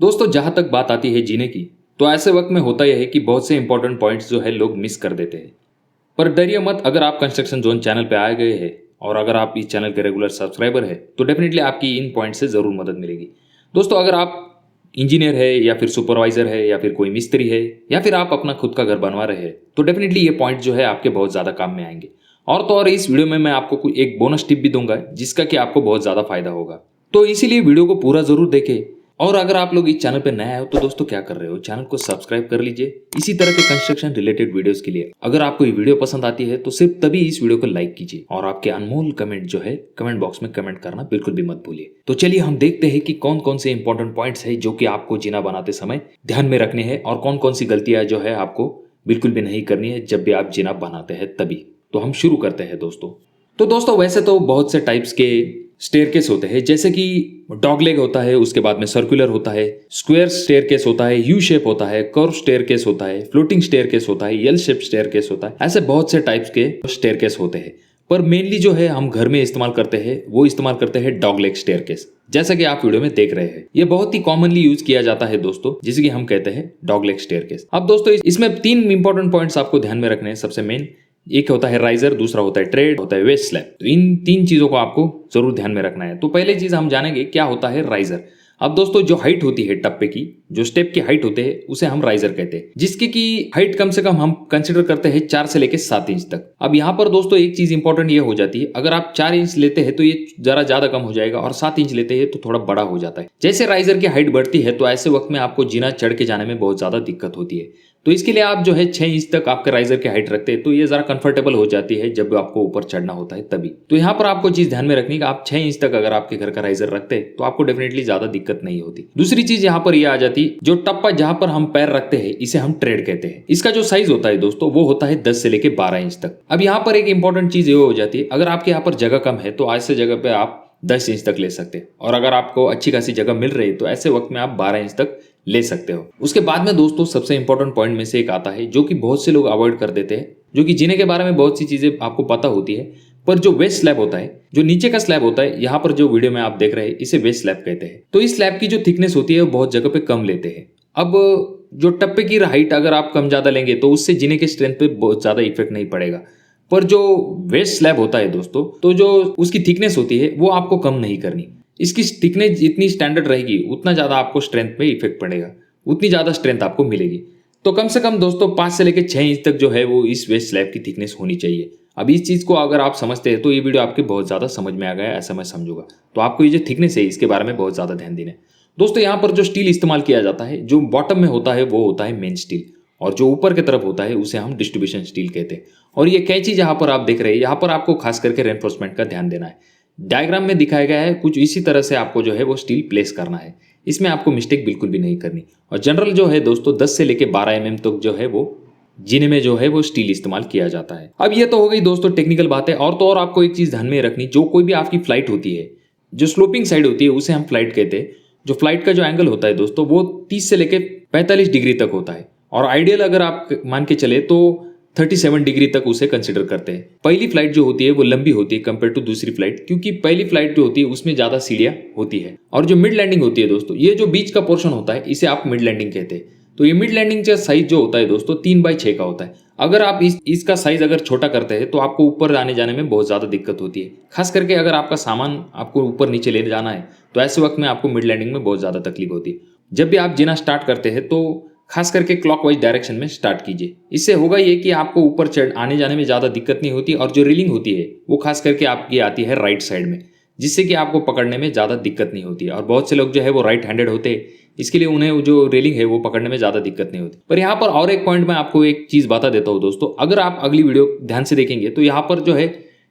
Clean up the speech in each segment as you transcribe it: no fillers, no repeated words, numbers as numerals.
दोस्तों जहां तक बात आती है जीने की, तो ऐसे वक्त में होता यह है कि बहुत से इंपॉर्टेंट पॉइंट्स जो है लोग मिस कर देते हैं। पर डरिए मत, अगर आप कंस्ट्रक्शन जोन चैनल पे आ गए हैं और अगर आप इस चैनल के रेगुलर सब्सक्राइबर है तो डेफिनेटली आपकी इन पॉइंट से ज़रूर मदद मिलेगी। दोस्तों अगर आप इंजीनियर है या फिर सुपरवाइजर है या फिर कोई मिस्त्री है या फिर आप अपना खुद का घर बनवा रहे हैं तो डेफिनेटली ये पॉइंट जो है आपके बहुत ज़्यादा काम में आएंगे। और तो और इस वीडियो में मैं आपको कोई एक बोनस टिप भी दूंगा जिसका कि आपको बहुत ज़्यादा फायदा होगा, तो इसीलिए वीडियो को पूरा ज़रूर देखें। और अगर आप लोग इस चैनल पर नए आए हो तो दोस्तों क्या कर रहे हो, चैनल को सब्सक्राइब कर लीजिए इसी तरह के कंस्ट्रक्शन रिलेटेड वीडियोस के लिए। अगर आपको ये वीडियो पसंद आती है तो सिर्फ तभी इस वीडियो को लाइक कीजिए और आपके अनमोल कमेंट जो है कमेंट बॉक्स में कमेंट करना बिल्कुल भी मत भूलिए। तो चलिए हम देखते हैं कि कौन कौन से इंपॉर्टेंट पॉइंट्स है जो कि आपको जीना बनाते समय ध्यान में रखने हैं और कौन कौन सी गलतियां जो है आपको बिल्कुल भी नहीं करनी है जब भी आप जीना बनाते हैं तभी। तो हम शुरू करते हैं दोस्तों। तो दोस्तों वैसे तो बहुत से टाइप्स के स्टेयरकेस होते हैं, जैसे कि डॉगलेग होता है, उसके बाद में सर्कुलर होता है, स्क्वायर स्टेयरकेस होता है, यू शेप होता है, कर्व स्टेयरकेस होता है, फ्लोटिंग स्टेयरकेस होता है, एल शेप स्टेयरकेस होता है। ऐसे बहुत से टाइप्स के स्टेयरकेस होते हैं, पर मेनली जो है हम घर में इस्तेमाल करते हैं वो इस्तेमाल करते हैं डॉगलेग स्टेयरकेस, जैसा कि आप वीडियो में देख रहे हैं। ये बहुत ही कॉमनली यूज किया जाता है दोस्तों, जिसे कि हम कहते हैं डॉगलेग स्टेयरकेस। अब दोस्तों इसमें तीन इंपॉर्टेंट पॉइंट्स आपको ध्यान में रखने हैं। सबसे मेन एक होता है राइजर, दूसरा होता है ट्रेड, होता है वेस्ट स्लैब। तो इन तीन चीजों को आपको जरूर ध्यान में रखना है। तो पहले चीज हम जानेंगे क्या होता है राइजर। अब दोस्तों जो हाइट होती है टप्पे की, जो स्टेप की हाइट होते हैं उसे हम राइजर कहते हैं, जिसकी की हाइट कम से कम हम कंसिडर करते हैं 4 से लेकर 7 इंच तक। अब यहाँ पर दोस्तों एक चीज इंपॉर्टेंट ये हो जाती है, अगर आप 4 इंच लेते हैं तो ये जरा ज्यादा कम हो जाएगा और 7 इंच लेते हैं तो थोड़ा बड़ा हो जाता है। जैसे राइजर की हाइट बढ़ती है तो ऐसे वक्त में आपको जीना चढ़ के जाने में बहुत ज्यादा दिक्कत होती है। तो इसके लिए आप जो है 6 इंच तक आपके राइजर की हाइट रखते हैं तो ये जरा कंफर्टेबल हो जाती है जब आपको ऊपर चढ़ना होता है तभी। तो यहाँ पर आपको चीज ध्यान में रखनी है, आप 6 इंच तक अगर आपके घर का राइजर रखते हैं तो आपको डेफिनेटली ज्यादा दिक्कत नहीं होती। दूसरी चीज यहाँ पर यह आ जाती, जो टप्पा जहां पर हम पैर रखते हैं इसे हम ट्रेड कहते हैं। इसका जो साइज होता है दोस्तों वो होता है 10 से लेकर 12 इंच तक। अब यहाँ पर एक इंपॉर्टेंट चीज ये हो जाती है, अगर आपके यहाँ पर जगह कम है तो ऐसे जगह पे आप 10 इंच तक ले सकते हैं, और अगर आपको अच्छी खासी जगह मिल रही है तो ऐसे वक्त में आप 12 इंच तक ले सकते हो। उसके बाद में दोस्तों सबसे इंपॉर्टेंट पॉइंट में से एक आता है जो कि बहुत से लोग अवॉइड कर देते हैं, जो कि जीने के बारे में बहुत सी चीजें आपको पता होती है, पर जो वेस्ट स्लैब होता है, जो नीचे का स्लैब होता है, यहाँ पर जो वीडियो में आप देख रहे हैं इसे वेस्ट स्लैब कहते हैं। तो इस स्लैब की जो थिकनेस होती है वो बहुत जगह पे कम लेते हैं। अब जो टप्पे की हाइट अगर आप कम ज्यादा लेंगे तो उससे जीने के स्ट्रेंथ पे बहुत ज्यादा इफेक्ट नहीं पड़ेगा, पर जो वेस्ट स्लैब होता है दोस्तों तो जो उसकी थिकनेस होती है वो आपको कम नहीं करनी। इसकी थिकनेस जितनी स्टैंडर्ड रहेगी उतना ज्यादा आपको स्ट्रेंथ पे इफेक्ट पड़ेगा, उतनी ज्यादा स्ट्रेंथ आपको मिलेगी। तो कम से कम दोस्तों 5 से लेकर 6 इंच तक जो है वो इस वेस्ट स्लैब की थिकनेस होनी चाहिए। अब इस चीज को अगर आप समझते हैं तो ये वीडियो आपके बहुत ज्यादा समझ में आ गया ऐसा मैं समझूंगा। तो आपको ये जो थिकनेस है इसके बारे में बहुत ज्यादा ध्यान देना है दोस्तों। यहाँ पर जो स्टील इस्तेमाल किया जाता है, जो बॉटम में होता है वो होता है मेन स्टील, और जो ऊपर की तरफ होता है उसे हम डिस्ट्रीब्यूशन स्टील कहते हैं। और ये कैंची जहां पर आप देख रहे हैं यहाँ पर आपको खास करके रेनफोर्समेंट का ध्यान देना है। डायग्राम में दिखाया गया है कुछ इसी तरह से आपको जो है वो स्टील प्लेस करना है, इसमें आपको मिस्टेक बिल्कुल भी नहीं करनी। और जनरल जो है दोस्तों 10 से लेकर 12 mm तक जो है वो जीने में जो है वो स्टील इस्तेमाल किया जाता है। अब ये तो हो गई दोस्तों टेक्निकल बातें, और तो और आपको एक चीज ध्यान में रखनी, जो कोई भी आपकी फ्लाइट होती है, जो स्लोपिंग साइड होती है उसे हम फ्लाइट कहते हैं। जो फ्लाइट का जो एंगल होता है दोस्तों वो 30 से लेकर 45 डिग्री तक होता है, और आइडियल अगर आप मान के चले तो 37 डिग्री तक उसे कंसिडर करते हैं। पहली फ्लाइट जो होती है वो लंबी होती है कंपेयर टू दूसरी फ्लाइट, क्योंकि पहली फ्लाइट जो होती है उसमें ज्यादा सीढ़ियां होती है। और जो मिड लैंडिंग होती है दोस्तों, ये जो बीच का पोर्शन होता है इसे आप मिड लैंडिंग कहते हैं। तो ये मिड लैंडिंग का साइज जो होता है दोस्तों 3/6 का होता है। अगर आप इसका साइज अगर छोटा करते हैं तो आपको ऊपर आने जाने में बहुत ज्यादा दिक्कत होती है, खास करके अगर आपका सामान आपको ऊपर नीचे ले जाना है तो ऐसे वक्त में आपको मिड लैंडिंग में बहुत ज्यादा तकलीफ होती है। जब भी आप जीना स्टार्ट करते हैं तो खास करके क्लॉकवाइज डायरेक्शन में स्टार्ट कीजिए। इससे होगा ये कि आपको ऊपर चढ़ आने जाने में ज्यादा दिक्कत नहीं होती, और जो रीलिंग होती है वो खास करके आपकी आती है राइट साइड में, जिससे कि आपको पकड़ने में ज्यादा दिक्कत नहीं होती है। और बहुत से लोग जो है वो राइट हैंडेड होते हैं, इसके लिए उन्हें जो रेलिंग है वो पकड़ने में ज्यादा दिक्कत नहीं होती। पर यहाँ पर और एक पॉइंट मैं आपको एक चीज बता देता हूँ दोस्तों, अगर आप अगली वीडियो ध्यान से देखेंगे तो यहाँ पर जो है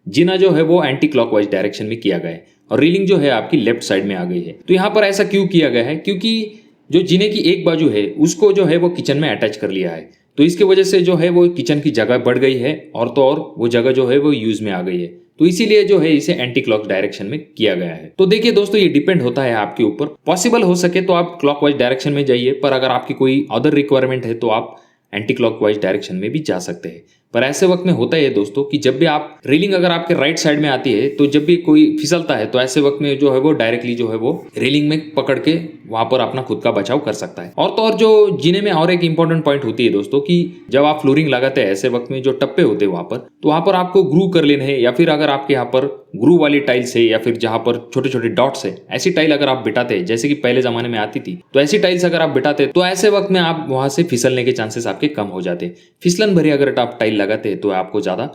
जीना जो है वो एंटी क्लॉकवाइज डायरेक्शन में किया गया है और रीलिंग जो है आपकी लेफ्ट साइड में आ गई है। तो यहाँ पर ऐसा क्यों किया गया है, क्योंकि जो जीने की एक बाजू है उसको जो है वो किचन में अटैच कर लिया है, तो इसकी वजह से जो है वो किचन की जगह बढ़ गई है, और तो और वो जगह जो है वो यूज में आ गई है। तो इसीलिए जो है इसे एंटी क्लॉक डायरेक्शन में किया गया है। तो देखिए दोस्तों ये डिपेंड होता है आपके ऊपर, पॉसिबल हो सके तो आप क्लॉकवाइज डायरेक्शन में जाइए, पर अगर आपकी कोई अदर रिक्वायरमेंट है तो आप एंटी क्लॉकवाइज डायरेक्शन में भी जा सकते हैं। पर ऐसे वक्त में होता है दोस्तों कि जब भी आप रेलिंग अगर आपके राइट साइड में आती है तो जब भी कोई फिसलता है तो ऐसे वक्त में जो है वो डायरेक्टली जो है वो रेलिंग में पकड़ के वहां पर अपना खुद का बचाव कर सकता है। और तो और जो जीने में और एक इंपॉर्टेंट पॉइंट होती है दोस्तों कि जब आप फ्लोरिंग लगाते हैं ऐसे वक्त में जो टप्पे होते हैं वहां पर, तो वहां पर आपको ग्रू कर लेने हैं, या फिर अगर आपके यहाँ पर ग्रू वाली टाइल्स है या फिर जहां पर छोटे छोटे डॉट्स है, ऐसी टाइल अगर आप बिठाते हैं जैसे कि पहले जमाने में आती थी, तो ऐसी टाइल्स अगर आप बिठाते तो ऐसे वक्त में आप वहां से फिसलने के चांसेस आपके कम हो जाते। फिसलन भरी अगर आप टाइल लगाते हैं तो आपको ज्यादा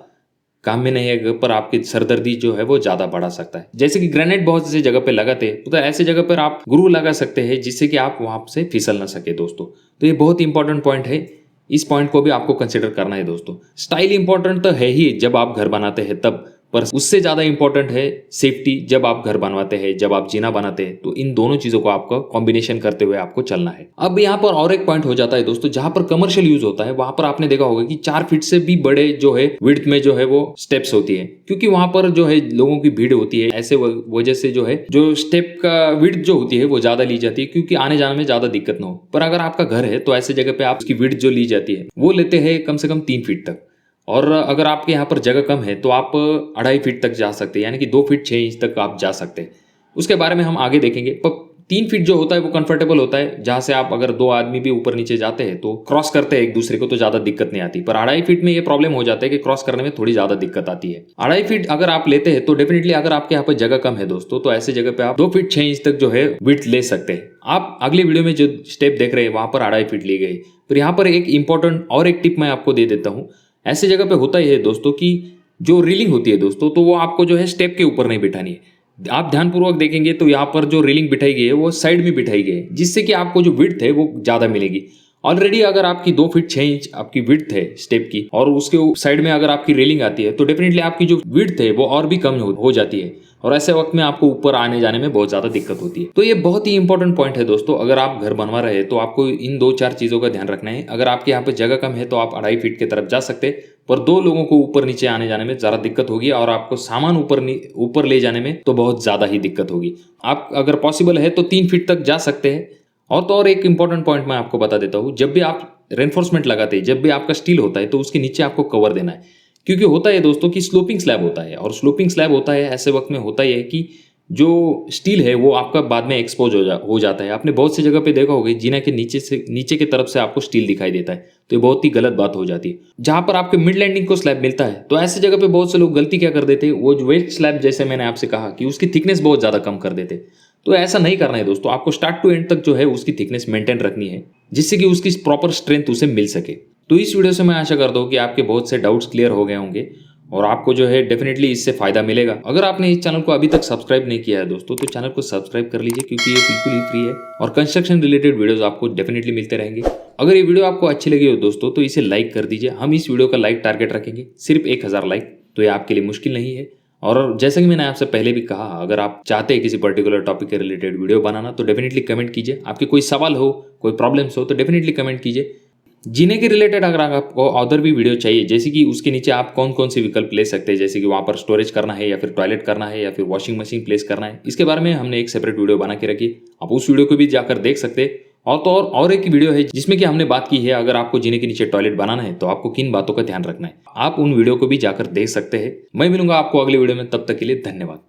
काम में नहीं है, पर आपकी सरदर्दी जो है वो ज्यादा बढ़ा सकता है। जैसे कि ग्रेनाइट बहुत सी जगह पे लगाते हैं तो ऐसे जगह पर आप ग्रू लगा सकते हैं जिससे कि आप वहां से फिसल ना सके दोस्तों। तो ये बहुत इंपॉर्टेंट पॉइंट है, इस पॉइंट को भी आपको कंसिडर करना है दोस्तों। स्टाइल इंपॉर्टेंट तो है ही जब आप घर बनाते हैं तब, पर उससे ज्यादा इंपॉर्टेंट है सेफ्टी जब आप घर बनवाते हैं, जब आप जीना बनाते हैं। तो इन दोनों चीजों को आपको कॉम्बिनेशन करते हुए आपको चलना है। अब यहाँ पर और एक पॉइंट हो जाता है दोस्तों, जहां पर कमर्शियल यूज होता है वहां पर आपने देखा होगा कि 4 फीट से भी बड़े जो है विड्थ में जो है वो स्टेप्स होती है, क्योंकि वहां पर जो है लोगों की भीड़ होती है। ऐसे वजह से जो है जो स्टेप का विड्थ जो होती है वो ज्यादा ली जाती है, क्योंकि आने जाने में ज्यादा दिक्कत ना हो। पर अगर आपका घर है तो ऐसे जगह पे आप उसकी विड्थ जो ली जाती है वो लेते हैं कम से कम 3 फीट तक। और अगर आपके यहाँ पर जगह कम है तो आप 2.5 फीट तक जा सकते हैं, यानी कि 2 फीट 6 इंच तक आप जा सकते हैं। उसके बारे में हम आगे देखेंगे। पर 3 फीट जो होता है वो कंफर्टेबल होता है, जहां से आप अगर 2 आदमी भी ऊपर नीचे जाते हैं तो क्रॉस करते हैं एक दूसरे को तो ज्यादा दिक्कत नहीं आती। पर 2.5 फीट में ये प्रॉब्लम हो जाता है कि क्रॉस करने में थोड़ी ज्यादा दिक्कत आती है। 2.5 फीट अगर आप लेते हैं तो डेफिनेटली अगर आपके यहाँ पर जगह कम है दोस्तों तो ऐसे जगह पे आप 2 फीट 6 इंच तक जो है विड्थ ले सकते हैं। आप अगली वीडियो में जो स्टेप देख रहे हैं वहां पर 2.5 फीट ली गई। फिर यहाँ पर एक इंपॉर्टेंट और एक टिप मैं आपको दे देता हूँ। ऐसे जगह पे होता ही है दोस्तों कि जो रीलिंग होती है दोस्तों तो वो आपको जो है स्टेप के ऊपर नहीं बिठानी है। आप ध्यानपूर्वक देखेंगे तो यहाँ पर जो रीलिंग बिठाई गई है वो साइड में बिठाई गई है, जिससे कि आपको जो विड्थ है वो ज्यादा मिलेगी। ऑलरेडी अगर आपकी 2 फीट 6 इंच आपकी विड्थ है स्टेप की, और उसके साइड में अगर आपकी रेलिंग आती है तो डेफिनेटली आपकी जो विड्थ है वो और भी कम हो जाती है, और ऐसे वक्त में आपको ऊपर आने जाने में बहुत ज्यादा दिक्कत होती है। तो ये बहुत ही इंपॉर्टेंट पॉइंट है दोस्तों। अगर आप घर बनवा रहे हैं तो आपको इन 2-4 चीजों का ध्यान रखना है। अगर आपके यहाँ पे जगह कम है तो आप 2.5 फीट की तरफ जा सकते हैं, पर 2 लोगों को ऊपर नीचे आने जाने में ज्यादा दिक्कत होगी, और आपको सामान ऊपर ले जाने में तो बहुत ज्यादा ही दिक्कत होगी। आप अगर पॉसिबल है तो 3 फीट तक जा सकते हैं। और तो और एक इंपॉर्टेंट पॉइंट मैं आपको बता देता हूँ, जब भी आप रेनफोर्समेंट लगाते हैं, जब भी आपका स्टील होता है तो उसके नीचे आपको कवर देना है, क्योंकि होता है दोस्तों कि स्लोपिंग स्लैब होता है, और स्लोपिंग स्लैब होता है ऐसे वक्त में होता है कि जो स्टील है वो आपका बाद में एक्सपोज हो जाता है। आपने बहुत सी जगह पे देखा होगा जीना के नीचे की तरफ से आपको स्टील दिखाई देता है, तो ये बहुत ही गलत बात हो जाती है। जहां पर आपके मिड लैंडिंग को स्लैब मिलता है तो ऐसे जगह पे बहुत से लोग गलती क्या कर देते हैं, वो जो वेट स्लैब जैसे मैंने आपसे कहा कि उसकी थिकनेस बहुत ज्यादा कम कर देते। तो ऐसा नहीं करना है दोस्तों, आपको स्टार्ट टू एंड तक जो है उसकी थिकनेस मेंटेन रखनी है, जिससे कि उसकी प्रॉपर स्ट्रेंथ उसे मिल सके। तो इस वीडियो से मैं आशा करता हूँ कि आपके बहुत से डाउट्स क्लियर हो गए होंगे, और आपको जो है डेफिनेटली इससे फायदा मिलेगा। अगर आपने इस चैनल को अभी तक सब्सक्राइब नहीं किया है दोस्तों तो चैनल को सब्सक्राइब कर लीजिए, क्योंकि ये बिल्कुल ही फ्री है और कंस्ट्रक्शन रिलेटेड वीडियोस आपको डेफिनेटली मिलते रहेंगे। अगर ये वीडियो आपको अच्छी लगी हो दोस्तों तो इसे लाइक कर दीजिए। हम इस वीडियो का लाइक टारगेट रखेंगे सिर्फ 1000 लाइक, तो ये आपके लिए मुश्किल नहीं है। और जैसे कि मैंने आपसे पहले भी कहा, अगर आप चाहते हैं किसी पर्टिकुलर टॉपिक के रिलेटेड वीडियो बनाना तो डेफिनेटली कमेंट कीजिए। आपके कोई सवाल हो, कोई प्रॉब्लम्स हो तो डेफिनेटली कमेंट कीजिए। जीने के रिलेटेड अगर आपको अदर भी वीडियो चाहिए, जैसे कि उसके नीचे आप कौन कौन से विकल्प ले सकते हैं, जैसे कि वहाँ पर स्टोरेज करना है या फिर टॉयलेट करना है या फिर वॉशिंग मशीन प्लेस करना है, इसके बारे में हमने एक सेपरेट वीडियो बना के रखी, आप उस वीडियो को भी जाकर देख सकते हैं। और तो और एक वीडियो है जिसमें कि हमने बात की है अगर आपको जीने के नीचे टॉयलेट बनाना है तो आपको किन बातों का ध्यान रखना है, आप उन वीडियो को भी जाकर देख सकते हैं। मैं मिलूंगा आपको अगले वीडियो में, तब तक के लिए धन्यवाद।